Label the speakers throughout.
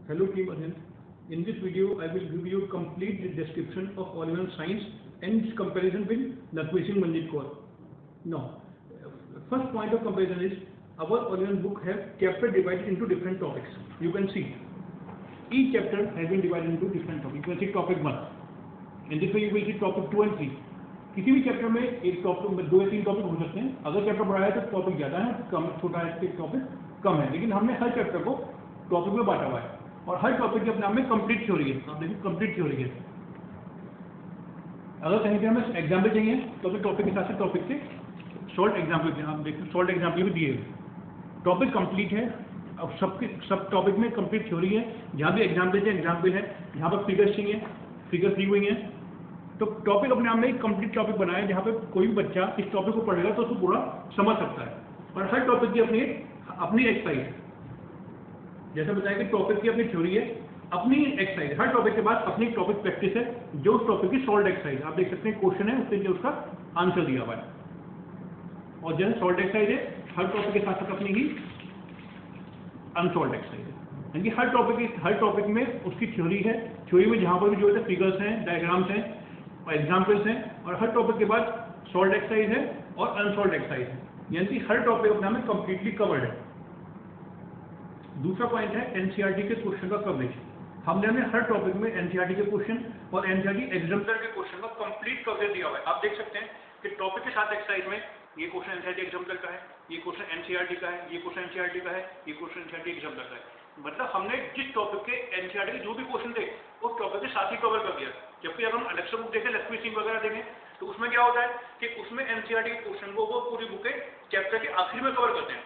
Speaker 1: Hello team Arjun. In this video, I will give you a complete description of all-in-one science and its comparison with Lakshmi Singh Manjit Kaur. Now, first point of comparison is our all-in-one book have chapter divided into different topics. You can see each chapter has been divided into different topics. You can see topic 1. In this way, you will see topic 2 and 3. किसी भी chapter में एक topic में 2 या 3 topic हो सकते हैं. अगर चैप्टर बड़ा है तो टॉपिक ज़्यादा है, कम छोटा है तो टॉपिक कम है. लेकिन हमने हर चैप्टर को टॉपिक में बांटा हुआ है और हर टॉपिक के अपने नाम में कंप्लीट थ्योरी है. आप देखिए कंप्लीट थ्योरी है. अगर कहीं पे हमें एग्जाम्पल चाहिए तो अपने टॉपिक के साथ से टॉपिक के शॉर्ट एग्जाम्पल आप देखिए शॉर्ट एग्जाम्पल भी दिए हुए. टॉपिक कंप्लीट है. अब सब टॉपिक में कंप्लीट थ्योरी है. जहाँ भी एग्जाम्पल है, जहाँ पर फिगर्स चाहिए फिगर्स दी हुई हैं. तो टॉपिक अपने आप में एक कंप्लीट टॉपिक बनाया है जहाँ पे कोई भी बच्चा इस टॉपिक को पढ़ेगा तो उसको पूरा समझ सकता है. और हर टॉपिक की अपनी एक्सरसाइज है. जैसे बताया कि टॉपिक की अपनी थ्योरी है, अपनी एक्सरसाइज. हर टॉपिक के बाद अपनी टॉपिक प्रैक्टिस है जो उस टॉपिक की सॉल्व एक्सरसाइज. आप देख सकते हैं क्वेश्चन है उसके लिए उसका आंसर दिया हुआ है. और जैसे सॉल्व एक्सरसाइज है हर टॉपिक के साथ साथ अपनी ही अनसॉल्व एक्सरसाइज है. यानी हर टॉपिक में उसकी थ्योरी है. थ्योरी में जहाँ पर भी जो है फिगर्स हैं, डायग्राम्स हैं और एग्जाम्पल्स हैं. और हर टॉपिक के बाद सॉल्व एक्सरसाइज है और अनसॉल्व एक्सरसाइज है. यानी कि हर टॉपिक अपने में कंप्लीटली कवर्ड है. दूसरा पॉइंट है एनसीईआरटी के क्वेश्चन का कवरेज. हमने हर टॉपिक में एनसीईआरटी के क्वेश्चन और एनसीईआरटी एग्जाम्पलर के क्वेश्चन का कंप्लीट कवरेज दिया हुआ है. आप देख सकते हैं कि टॉपिक के साथ एक्सरसाइज में ये क्वेश्चन एनसीईआरटी एग्जाम्पलर का है, ये क्वेश्चन एनसीईआरटी का है, ये क्वेश्चन एनसीईआरटी का है, ये क्वेश्चन एनसीईआरटी एग्जाम्पलर का है. मतलब हमने जिस टॉपिक के एनसीईआरटी के जो भी क्वेश्चन थे उस टॉपिक के साथ ही कवर कर दिया. जबकि अगर हम अलग से बुक देखें, लक्ष्मी सिंह वगैरह देखें, तो उसमें क्या होता है कि उसमें एनसीईआरटी के क्वेश्चन को वो पूरी बुक के चैप्टर के आखिर में कवर करते हैं.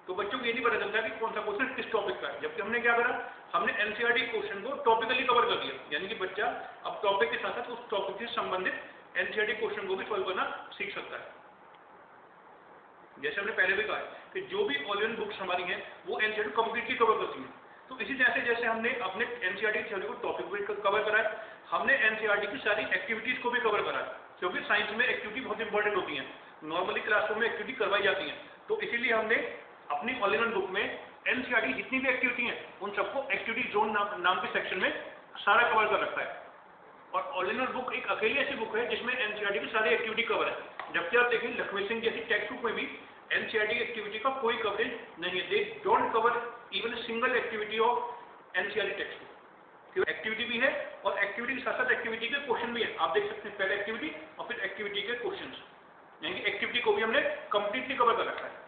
Speaker 1: तो बच्चों को ये नहीं पता चलता कि कौन सा क्वेश्चन किस टॉपिक का है. जबकि हमने क्या करा, हमने एनसीईआरटी क्वेश्चन को टॉपिकली कवर कर दिया. यानी कि बच्चा अब टॉपिक के साथ साथ उस टॉपिक से संबंधित एनसीईआरटी क्वेश्चन को भी सॉल्व करना सीख सकता है. जैसे हमने पहले भी कहा कि जो भी ऑल-इन-वन बुक्स हमारी हैं वो एनसीईआरटी कंप्लीटली कवर करती हैं. तो इसी तरह से जैसे हमने अपने एनसीईआरटी थ्योरी को टॉपिक भी कवर करा है, हमने एनसीईआरटी की सारी एक्टिविटीज को भी कवर करा है. क्योंकि साइंस में एक्टिविटी बहुत इंपॉर्टेंट होती है. नॉर्मली क्लासरूम में एक्टिविटी करवाई जाती है. तो इसीलिए हमने अपनी ऑल-इन-वन बुक में एनसीईआरटी जितनी भी एक्टिविटी हैं उन सबको एक्टिविटी जोन नाम के सेक्शन में सारा कवर कर रखा है. और ऑल-इन-वन बुक एक अकेली ऐसी बुक है जिसमें एनसीईआरटी की सारी एक्टिविटी कवर है. जबकि आप देखिए लक्ष्मी सिंह जैसी टेक्स्ट बुक में भी एनसीईआरटी एक्टिविटी का कोई कवरेज नहीं है. They don't cover even a single activity of NCERT text book. Activity भी है और एक्टिविटी के साथ साथ एक्टिविटी के क्वेश्चन भी है. आप देख सकते हैं पहले एक्टिविटी और फिर एक्टिविटी के क्वेश्चन. यानी कि एक्टिविटी को भी हमने कंप्लीटली कवर कर रखा है.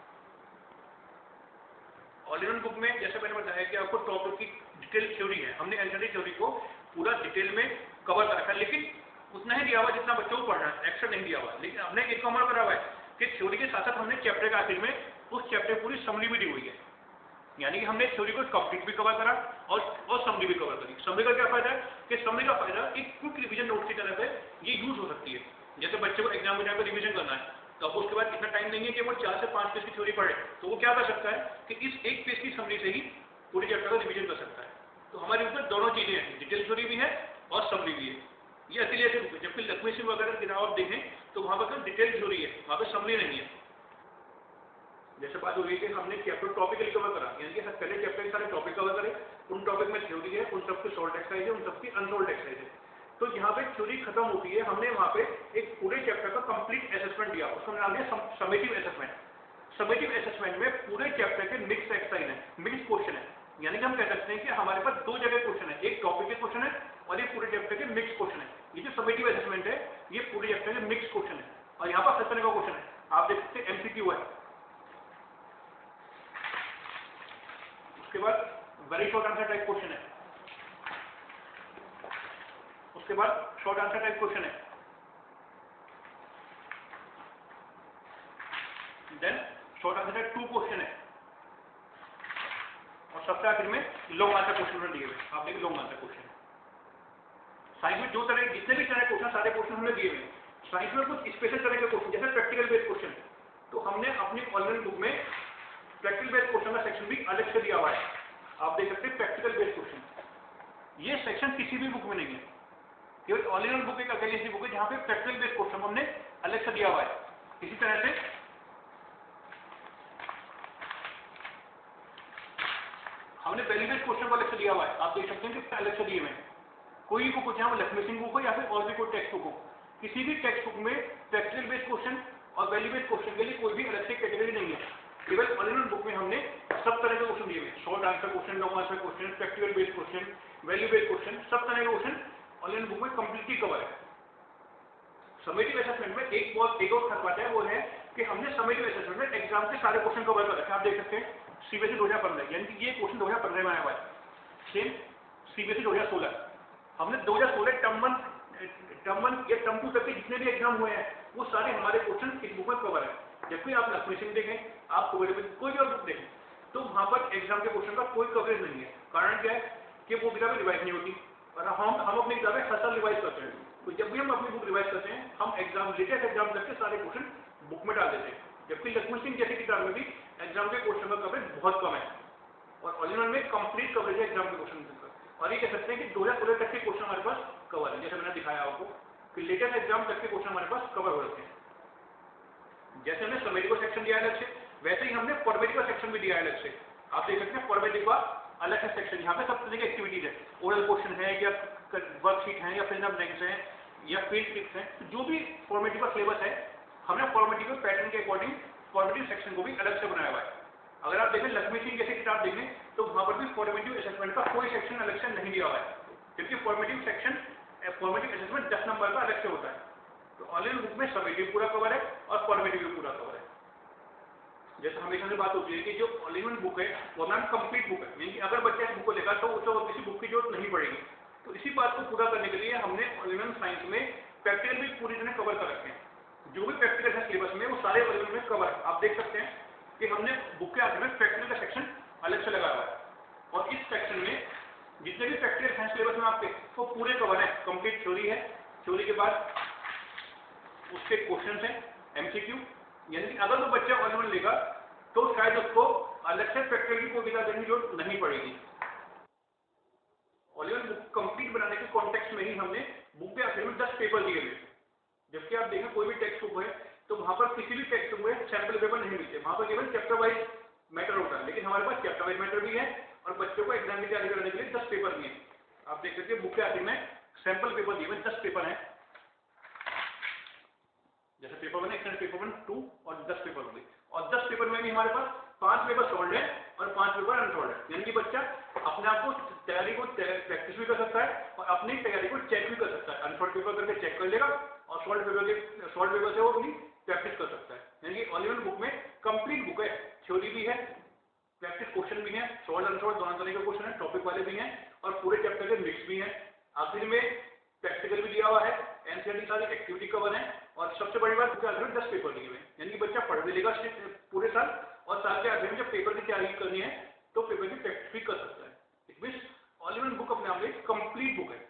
Speaker 1: ऑल-इन-वन बुक में जैसे मैंने बताया कि आपको टॉपिक की डिटेल थ्योरी है. हमने एनसीईआरटी थ्योरी को पूरा डिटेल में कवर कर रखा है. लेकिन उतना ही दिया हुआ जितना बच्चों को पढ़ना है, एक्स्ट्रा नहीं दिया हुआ. लेकिन हमने एक कमर करा हुआ है कि थ्योरी के साथ साथ हमने चैप्टर के आखिर में उस चैप्टर पूरी समरी भी दी हुई है. यानी कि हमने थ्योरी को कंप्लीट भी कवर करा और समरी भी कवर करी. समरी का क्या फायदा है कि समरी का फायदा एक क्विक रिवीजन नोट की तरह से ये यूज हो सकती है. जैसे बच्चे को एग्जाम में जाकर रिवीजन करना है तो अब उसके बाद इतना टाइम नहीं है कि वो 4 से 5 पेज की थ्योरी पढ़े. तो वो क्या कर सकता है कि इस एक पेज की समरी से ही पूरे चैप्टर का रिवीजन कर सकता है. तो हमारे ऊपर दोनों चीजें हैं, डिटेल थ्योरी भी है और समरी भी है. ये अकेले ऐसे बुक है. जबकि लक्ष्मी सिंह वगैरह की किताब आप देखें तो वहां पर डिटेल थ्योरी है, वहां पर समरी नहीं है. जैसे बात हो रही है कि हमने चैप्टर टॉपिकली कवर करा. यानी कि पहले चैप्टर के सारे टॉपिक कवर करें, उन टॉपिक में थ्योरी है, उन सबकी सॉल्व एक्सरसाइज है, उन सबकी अनसॉल्व एक्सरसाइज है. तो यहाँ पे थ्योरी खत्म होती है, हमने वहाँ पे एक पूरे चैप्टर का कंप्लीट असेसमेंट दिया. उसको नाम दिया समेटिव असेसमेंट. समेटिव असेसमेंट में पूरे चैप्टर के मिक्स एक्सरसाइज है, मिक्स क्वेश्चन है. यानी कि हम कह सकते हैं कि हमारे पास 2 जगह क्वेश्चन है, एक टॉपिक के क्वेश्चन है और एक पूरे चैप्टर के मिक्स क्वेश्चन है. ये जो समेटिव असेसमेंट है ये पूरे चैप्टर के मिक्स क्वेश्चन है. और यहाँ पर हर तरह का क्वेश्चन है. आप देख सकते हैं एमसीक्यू है, उसके बाद very short answer type question है, उसके बाद शॉर्ट आंसर टाइप क्वेश्चन है, then short answer type 2 question है और सबसे आखिर में लॉन्ग आंसर क्वेश्चन दिए हुए. आप देखिए लॉन्ग आंसर क्वेश्चन. साइंस में जो तरह जितने भी तरह क्वेश्चन सारे क्वेश्चन हमने दिए हुए. साइंस में कुछ स्पेशल तरह के क्वेश्चन जैसे प्रैक्टिकल बेस्ड क्वेश्चन, तो हमने अपनी ऑनलाइन बुक में प्रैक्टिकल बेस्ड क्वेश्चन का सेक्शन भी अलग से दिया हुआ है. आप देख सकते हैं प्रैक्टिकल बेस्ड क्वेश्चन. ये सेक्शन किसी भी बुक में नहीं है. केवल ऑल-इन-वन बुक एक अकेली ऐसी बुक है जहां पे प्रैक्टिकल बेस्ड क्वेश्चन हमने अलग से दिया हुआ है. इसी तरह से हमने वैल्यू बेस्ड क्वेश्चन का अलग से दिया हुआ है, आप देख सकते हैं कि अलग से दिए हुए हैं। कोई बुक हो, चाहे वो लक्ष्मी सिंह बुक हो या फिर और भी कोई टेक्स्ट बुक हो, किसी भी टेक्स्ट बुक में प्रैक्टिकल बेस्ड क्वेश्चन और वैल्यू बेस्ड क्वेश्चन के लिए कोई भी अलग से कैटेगरी नहीं है। केवल ऑल इन वन बुक में हमने सब तरह के क्वेश्चन दिए हैं, short answer question, long answer question, practical based question, value based question, सब तरह के question all in one book में कंप्लीटली कवर है। समेटिव असेसमेंट में एक और फर्क आता है, वो है कि हमने समेटिव असेसमेंट में एग्जाम के सारे क्वेश्चन कवर कर रखे हैं। आप देख सकते हैं सीबीएसई 2015, यानी कि ये क्वेश्चन 2015 में आया हुआ है। सेम सीबीएसई 2016, हमने 2016 टर्म 1 या टर्म 2 तक के जितने भी एग्जाम हुए हैं वो सारे हमारे क्वेश्चन इस बुक में कवर है। जबकि आप लक्ष्मी सिंह देखें, आप कोई भी और बुक देखें, तो वहां पर एग्जाम के क्वेश्चन का कोई कवरेज नहीं है। कारण क्या है कि वो किताबें रिवाइज नहीं होती, और हम अपनी किताबें हर साल रिवाइज करते हैं। तो जब भी हम अपनी बुक रिवाइज करते हैं, हम लेटेस्ट एग्जाम तक के सारे क्वेश्चन बुक में डाल देते हैं। जबकि लक्ष्मी सिंह जैसी किताब में भी एग्जाम के क्वेश्चन का कवरेज बहुत कम है, और ऑल इन वन में कंप्लीट कवरेज है एग्जाम के क्वेश्चन का। और ये कह सकते हैं कि 2016 तक के क्वेश्चन हमारे पास कवर है, जैसे मैंने दिखाया आपको कि लेटेस्ट एग्जाम तक के क्वेश्चन हमारे पास कवर हो रखे हैं। जैसे हमने समेटिव का सेक्शन दिया अलग से, वैसे ही हमने फॉर्मेटिव का सेक्शन भी दिया है अलग से। आप देख सकते हैं फॉर्मेटिव का अलग से सेक्शन, यहाँ पे सब तरह की एक्टिविटीज है, ओरल क्वेश्चन है या वर्कशीट है या फिर नेक्स्ट है या फील्ड ट्रिक्स है। तो जो भी फॉर्मेटिव का सिलेबस है, हमने फॉर्मेटिव पैटर्न के अकॉर्डिंग फॉर्मेटिव सेक्शन को भी अलग से बनाया हुआ है। अगर आप देखें लक्ष्मी सिंह जैसी किताब देखें, तो वहां पर भी फॉर्मेटिव असेसमेंट का कोई सेक्शन अलग से नहीं दिया हुआ है, क्योंकि फॉर्मेटिव असेसमेंट 10 नंबर का अलग से होता है। तो ऑल इन बुक में समेटिव पूरा कवर है और फॉर्मेटिव भी पूरा कवर है। जैसे हमेशा से बात होती है कि जो ऑल इन वन बुक है वो मैम कंप्लीट बुक है, यानी कि अगर बच्चा इस बुक को लेगा तो उसे और किसी बुक की जरूरत नहीं पड़ेगी। तो इसी बात को पूरा करने के लिए हमने ऑल इन वन साइंस में प्रैक्टिकल भी पूरी तरह कवर कर रखे हैं। जो भी प्रैक्टिकल है सिलेबस में, वो सारे ऑल इन वन में कवर है। आप देख सकते हैं कि हमने बुक के आगे में प्रैक्टिकल का सेक्शन अलग से लगाया हुआ है, और इस सेक्शन में जितने भी प्रैक्टिकल हैं सिलेबस में आपके, वो पूरे कवर है। कंप्लीट थ्योरी है, थ्योरी के बाद उसके क्वेश्चन है, एमसीक्यू, यानी कि अगर वो बच्चा ऑल इन वन लेगा तो शायद उसको अलग से प्रैक्टिकल की कोई किताब देने की जरूरत नहीं पड़ेगी। All in one book complete बनाने के कॉन्टेक्स्ट में ही हमने बुक के आखिर में 10 पेपर दिए हुए। जबकि आप देखें कोई भी टेक्स्ट बुक है तो वहां पर किसी भी टेक्स्ट बुक में सैंपल पेपर नहीं मिलते, वहां पर केवल चैप्टर वाइज मैटर होता है। लेकिन हमारे पास चैप्टर वाइज मैटर भी है और बच्चों को एग्जाम की तैयारी करने के लिए 10 पेपर भी है। आप देख सकते हैं बुक के आखिर में सैंपल पेपर दिए हुए 10 पेपर हैं, जैसे पेपर 1 एक्सटेंड पेपर 1, 2 और 10 पेपर होंगे। और 10 पेपर में भी हमारे पास 5 पेपर सॉल्व है और 5 पेपर अनसॉल्व है, यानी कि बच्चा अपने आप को तैयारी को प्रैक्टिस भी कर सकता है और अपनी तैयारी को चेक भी कर सकता है। अनसॉल्व पेपर करके चेक कर लेगा और सॉल्व पेपर से वो अपनी प्रैक्टिस कर सकता है। यानी कि ऑल इन वन बुक में कंप्लीट बुक है, थ्योरी भी है, प्रैक्टिस क्वेश्चन भी है, सॉल्व अनसॉल्व दोनों तरह के क्वेश्चन है, टॉपिक वाले भी हैं और पूरे चैप्टर के मिक्स भी हैं। आखिर में प्रैक्टिकल भी दिया हुआ है, एनसीईआरटी सारी एक्टिविटी कवर है, और सबसे बड़ी बात बुक में 10 पेपर दिए हुए, यानी कि बच्चा पढ़ भी लेगा पूरे साल, और साल के आखिर में जब पेपर की तैयारी करनी है तो पेपर की प्रैक्टिस भी कर सकता है। It means all in one book अपने आप में कंप्लीट बुक है।